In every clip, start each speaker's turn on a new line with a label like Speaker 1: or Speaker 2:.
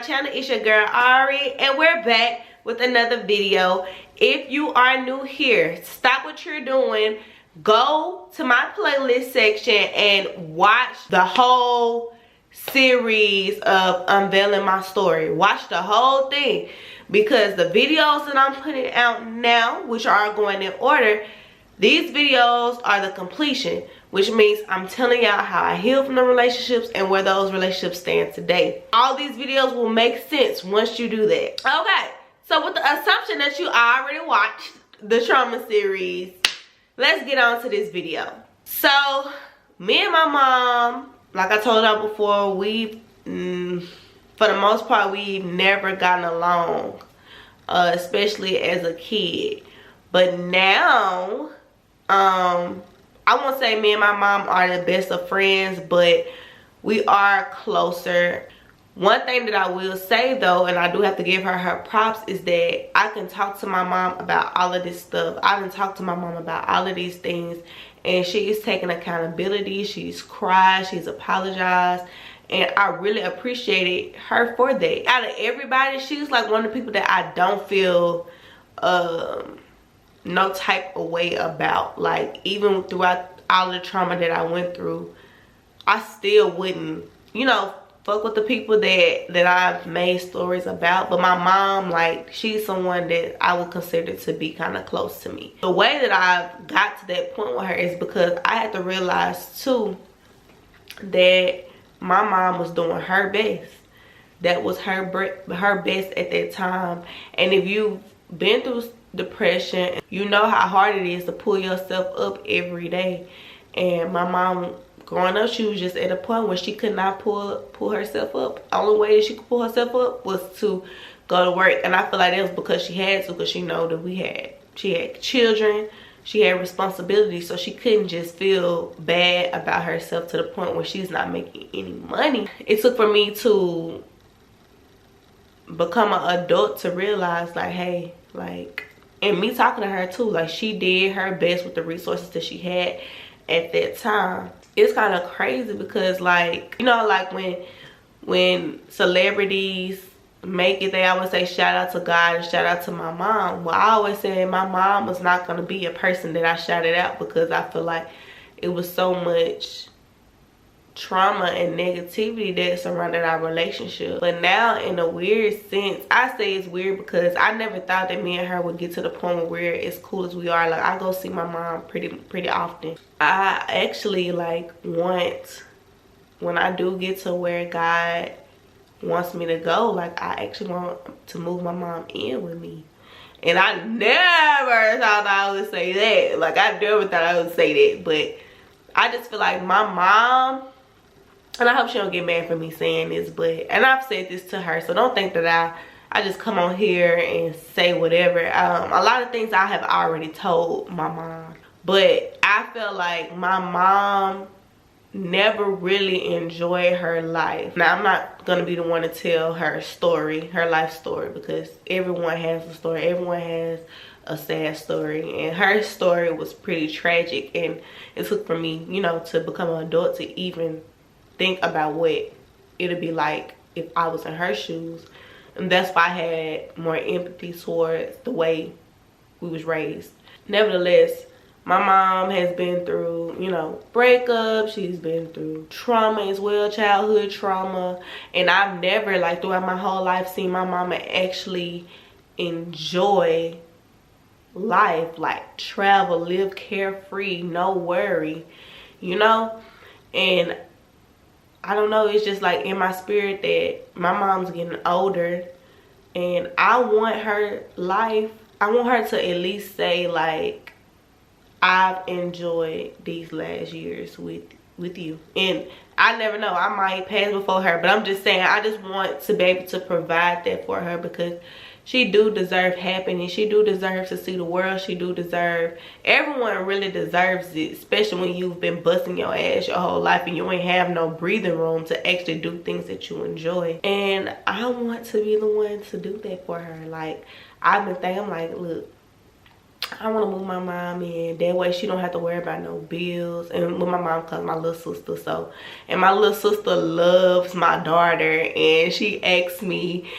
Speaker 1: channel. It's your girl Ari, and we're back with another video. If you are new here, stop what you're doing, go to my playlist section and watch the whole series of Unveiling My Story. Watch the whole thing, because the videos that I'm putting out now, which are going in order, these videos are the completion, which means I'm telling y'all how I healed from the relationships and where those relationships stand today. All these videos will make sense once you do that. Okay, so with the assumption that you already watched the trauma series, let's get on to this video. So, me and my mom, like I told y'all before, we've, for the most part, we've never gotten along, especially as a kid. But now, I won't say me and my mom are the best of friends, but we are closer. One thing that I will say though, and I do have to give her props, is that I can talk to my mom about all of this stuff. I can talk to my mom about all of these things, and she is taking accountability. She's cried, she's apologized, and I really appreciated her for that. Out of everybody, she's like one of the people that I don't feel no type of way about. Like, even throughout all the trauma that I went through, I still wouldn't, you know, fuck with the people that I've made stories about. But my mom, like, she's someone that I would consider to be kind of close to me. The way that I've got to that point with her is because I had to realize too that my mom was doing her best. That was her best at that time. And if you've been through depression, you know how hard it is to pull yourself up every day. And my mom, growing up, she was just at a point where she could not pull herself up. The only way that she could pull herself up was to go to work. And I feel like that was because she had to, because she know that she had children, she had responsibilities, so she couldn't just feel bad about herself to the point where she's not making any money. It took for me to become an adult to realize, like, hey, like, and me talking to her too, like, she did her best with the resources that she had at that time. It's kind of crazy because, like, you know, like when celebrities make it, they always say shout out to God and shout out to my mom. Well, I always say my mom was not going to be a person that I shouted out, because I feel like it was so much trauma and negativity that surrounded our relationship. But now, in a weird sense, I say it's weird because I never thought that me and her would get to the point where we're as cool as we are. Like, I go see my mom pretty often. I actually, like, want, when I do get to where God wants me to go, like, I actually want to move my mom in with me. And I never thought I would say that. Like, I never thought I would say that. But I just feel like my mom, and I hope she don't get mad for me saying this, but, and I've said this to her, so don't think that I just come on here and say whatever. A lot of things I have already told my mom, but I feel like my mom never really enjoyed her life. Now, I'm not gonna be the one to tell her story, her life story, because everyone has a story, everyone has a sad story, and her story was pretty tragic. And it took for me, you know, to become an adult to even think about what it'd be like if I was in her shoes. And that's why I had more empathy towards the way we was raised. Nevertheless, my mom has been through, you know, breakups. She's been through trauma as well, childhood trauma. And I've never, like, throughout my whole life, seen my mama actually enjoy life, like travel, live carefree, no worry, you know. And I don't know, it's just like in my spirit that my mom's getting older, and I want her life, I want her to at least say, like, I've enjoyed these last years with you. And I never know, I might pass before her, but I'm just saying, I just want to be able to provide that for her, because she do deserve happiness. She do deserve to see the world. She do deserve, everyone really deserves it, especially when you've been busting your ass your whole life and you ain't have no breathing room to actually do things that you enjoy. And I want to be the one to do that for her. Like, I've been thinking, I'm like, look, I want to move my mom in. That way she don't have to worry about no bills. And with my mom comes my little sister. So, and my little sister loves my daughter. And she asked me,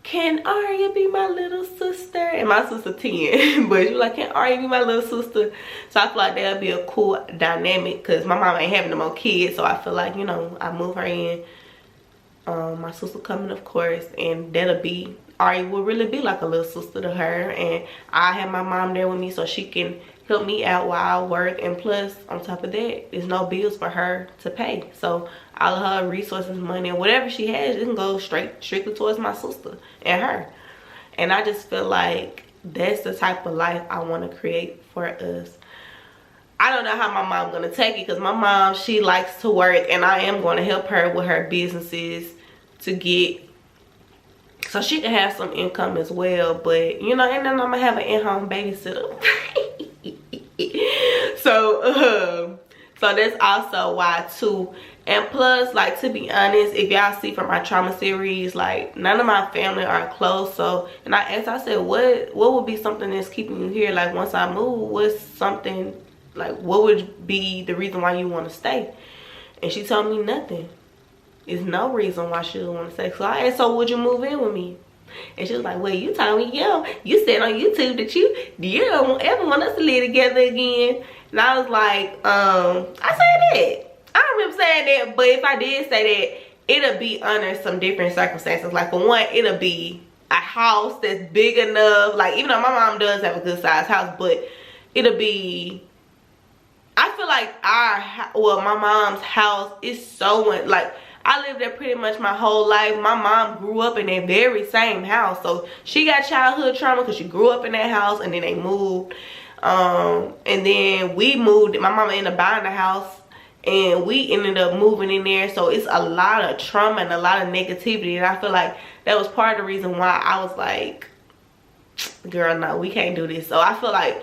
Speaker 1: can Aria be my little sister? And my sister 10. But she was like, can Aria be my little sister? So I feel like that'll be a cool dynamic. Because my mom ain't having no more kids. So I feel like, you know, I move her in. My sister coming, of course. And that'll be, Aria will really be like a little sister to her. And I have my mom there with me so she can help me out while I work. And plus, on top of that, there's no bills for her to pay. So all of her resources, money, and whatever she has, it can go strictly towards my sister and her. And I just feel like that's the type of life I want to create for us. I don't know how my mom's going to take it, because my mom, she likes to work, and I am going to help her with her businesses to get, so she can have some income as well. But, you know, and then I'm going to have an in-home babysitter. So that's also why too. And plus, like, to be honest, if y'all see from my trauma series, like, none of my family are close. So, and I asked, I said, what would be something that's keeping you here? Like, once I move, what's something, like, what would be the reason why you want to stay? And she told me nothing. There's no reason why she would want to stay. So I asked, so would you move in with me? And she was like, well, you told me, yo, you said on YouTube that you don't ever want us to live together again. And I was like, I said that. I don't remember saying that, but if I did say that, it'll be under some different circumstances. Like, for one, it'll be a house that's big enough. Like, even though my mom does have a good sized house, but it'll be, I feel like my mom's house is so, like, I lived there pretty much my whole life. My mom grew up in that very same house. So she got childhood trauma because she grew up in that house, and then they moved. And then we moved. My mama ended up buying the house, and we ended up moving in there. So it's a lot of trauma and a lot of negativity. And I feel like that was part of the reason why I was like, girl, no, we can't do this. So I feel like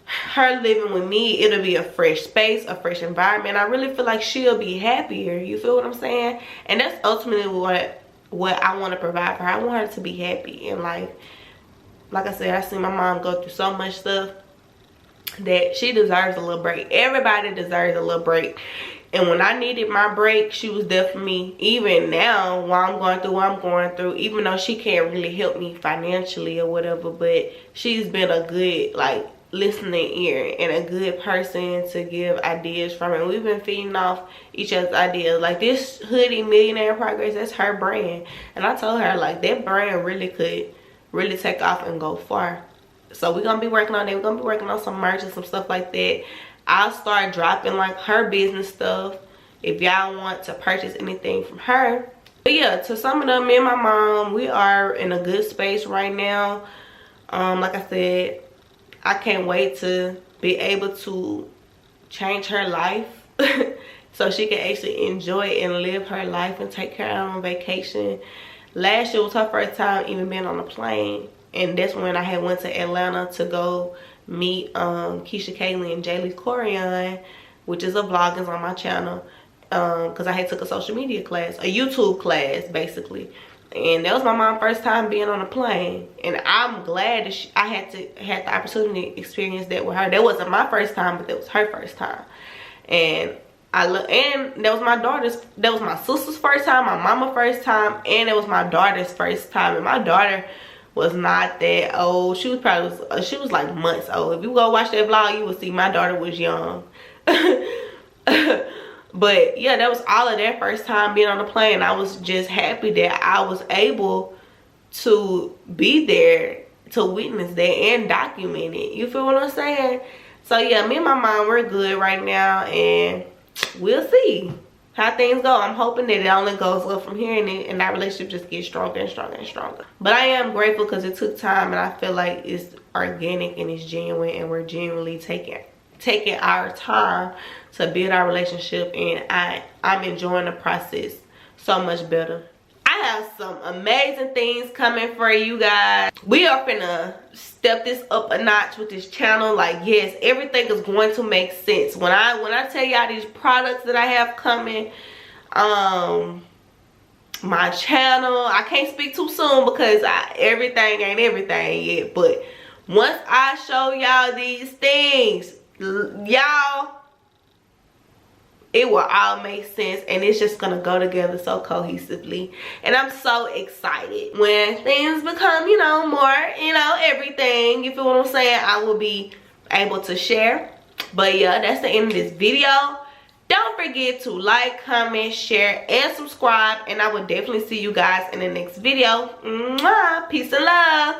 Speaker 1: her living with me, it'll be a fresh space, a fresh environment. I really feel like she'll be happier. You feel what I'm saying? And that's ultimately what I want to provide for her. I want her to be happy in life. Like I said, I see my mom go through so much stuff that she deserves a little break. Everybody deserves a little break. And when I needed my break, she was there for me. Even now, while I'm going through what I'm going through, even though she can't really help me financially or whatever, but she's been a good, like, listening ear and a good person to give ideas from. And we've been feeding off each other's ideas. Like, this hoodie, Millionaire Progress, that's her brand. And I told her, like, that brand really could really take off and go far. So we're gonna be working on that. We're gonna be working on some merch and some stuff like that. I'll start dropping, like, her business stuff if y'all want to purchase anything from her. But yeah, to sum it up, me and my mom, we are in a good space right now. Like I said, I can't wait to be able to change her life so she can actually enjoy and live her life and take her out on vacation. Last year was her first time even being on a plane, and that's when I had went to Atlanta to go meet Keisha Kaylee and Jaylee Corian, which is a vloggers on my channel, because I had took a social media class, a YouTube class basically. And that was my mom's first time being on a plane, and I'm glad that I had the opportunity to experience that with her. That wasn't my first time, but that was her first time. And and that was my sister's first time, my mama's first time, and it was my daughter's first time. And my daughter was not that old. She was like months old. If you go watch that vlog, you will see my daughter was young. But yeah, that was all of their first time being on the plane. I was just happy that I was able to be there to witness that and document it. You feel what I'm saying? So yeah, me and my mom, we're good right now, and we'll see how things go. I'm hoping that it only goes up from here, and that relationship just gets stronger and stronger and stronger. But I am grateful because it took time, and I feel like it's organic and it's genuine, and we're genuinely taking our time to build our relationship, and I'm enjoying the process so much better. I have some amazing things coming for you guys. We are finna step this up a notch with this channel. Like, yes, everything is going to make sense. When I tell y'all these products that I have coming, my channel, I can't speak too soon because everything ain't everything yet, but once I show y'all these things, y'all, it will all make sense, and it's just gonna go together so cohesively. And I'm so excited when things become, you know, more, you know, everything, you feel what I'm saying, I will be able to share. But yeah, that's the end of this video. Don't forget to like, comment, share, and subscribe, and I will definitely see you guys in the next video. Mwah! Peace and love.